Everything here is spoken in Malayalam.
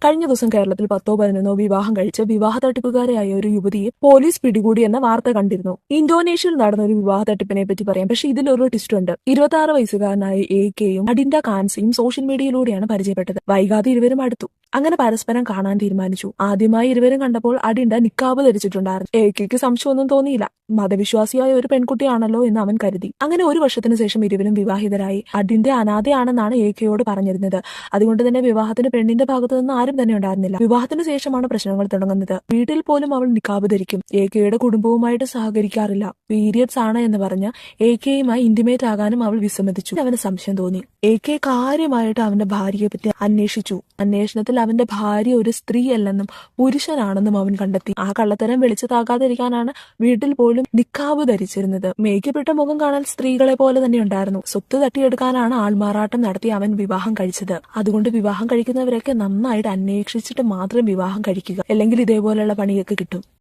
കഴിഞ്ഞ ദിവസം കേരളത്തിൽ 10-11 വിവാഹം കഴിച്ച് വിവാഹ തട്ടിപ്പുകാരായ ഒരു യുവതിയെ പോലീസ് പിടികൂടി എന്ന വാർത്ത കണ്ടിരുന്നു. ഇന്തോനേഷ്യയിൽ നടന്ന ഒരു വിവാഹ തട്ടിപ്പിനെ പറ്റി പറയാം. പക്ഷെ ഇതിലൊരു ട്വിസ്റ്റ് ഉണ്ട്. 26 വയസ്സുകാരനായ AK-യും അഡിൻഡ കാൻസിയും സോഷ്യൽ മീഡിയയിലൂടെയാണ് പരിചയപ്പെട്ടത്. വൈകാതെ ഇരുവരും അടുത്തു. അങ്ങനെ പരസ്പരം കാണാൻ തീരുമാനിച്ചു. ആദ്യമായി ഇരുവരും കണ്ടപ്പോൾ അഡിൻഡ നിക്കാബ് ധരിച്ചിട്ടുണ്ടായിരുന്നു. AK-ക്ക് സംശയമൊന്നും തോന്നിയില്ല. മതവിശ്വാസിയായ ഒരു പെൺകുട്ടിയാണല്ലോ എന്ന് അവൻ കരുതി. അങ്ങനെ ഒരു വർഷത്തിന് ശേഷം ഇരുവരും വിവാഹിതരായി. അഡിൻഡ അനാഥയാണെന്നാണ് AK-യോട് പറഞ്ഞിരുന്നത്. അതുകൊണ്ട് തന്നെ വിവാഹത്തിന് പെണ്ണിന്റെ ഭാഗത്തു നിന്ന് ആരും തന്നെ ഉണ്ടായിരുന്നില്ല. വിവാഹത്തിന് ശേഷമാണ് പ്രശ്നങ്ങൾ തുടങ്ങുന്നത്. വീട്ടിൽ പോലും അവൾ നിക്കാബ് ധരിക്കും. AK-യുടെ കുടുംബവുമായിട്ട് സഹകരിക്കാറില്ല. പീരിയഡ്സ് ആണ് എന്ന് പറഞ്ഞ് AK-യുമായി ഇന്റിമേറ്റ് ആകാനും അവൾ വിസമ്മതിച്ചു. അവന് സംശയം തോന്നി. AK കാര്യമായിട്ട് അവന്റെ ഭാര്യയെ പറ്റി അന്വേഷിച്ചു. അന്വേഷണത്തിൽ അവന്റെ ഭാര്യ ഒരു സ്ത്രീയല്ലെന്നും പുരുഷനാണെന്നും അവൻ കണ്ടെത്തി. ആ കള്ളത്തരം വെളിച്ചത്താകാതിരിക്കാനാണ് വീട്ടിൽ പോലും നിക്കാബ് ധരിച്ചിരുന്നത്. മേക്കപ്പെട്ട മുഖം കാണാൻ സ്ത്രീകളെ പോലെ തന്നെ ഉണ്ടായിരുന്നു. സ്വത്ത് തട്ടിയെടുക്കാനാണ് ആൾമാറാട്ടം നടത്തി അവൻ വിവാഹം കഴിച്ചത്. അതുകൊണ്ട് വിവാഹം കഴിക്കുന്നവരൊക്കെ നന്നായിട്ട് അന്വേഷിച്ചിട്ട് മാത്രം വിവാഹം കഴിക്കുക. അല്ലെങ്കിൽ ഇതേപോലെയുള്ള പണിയൊക്കെ കിട്ടും.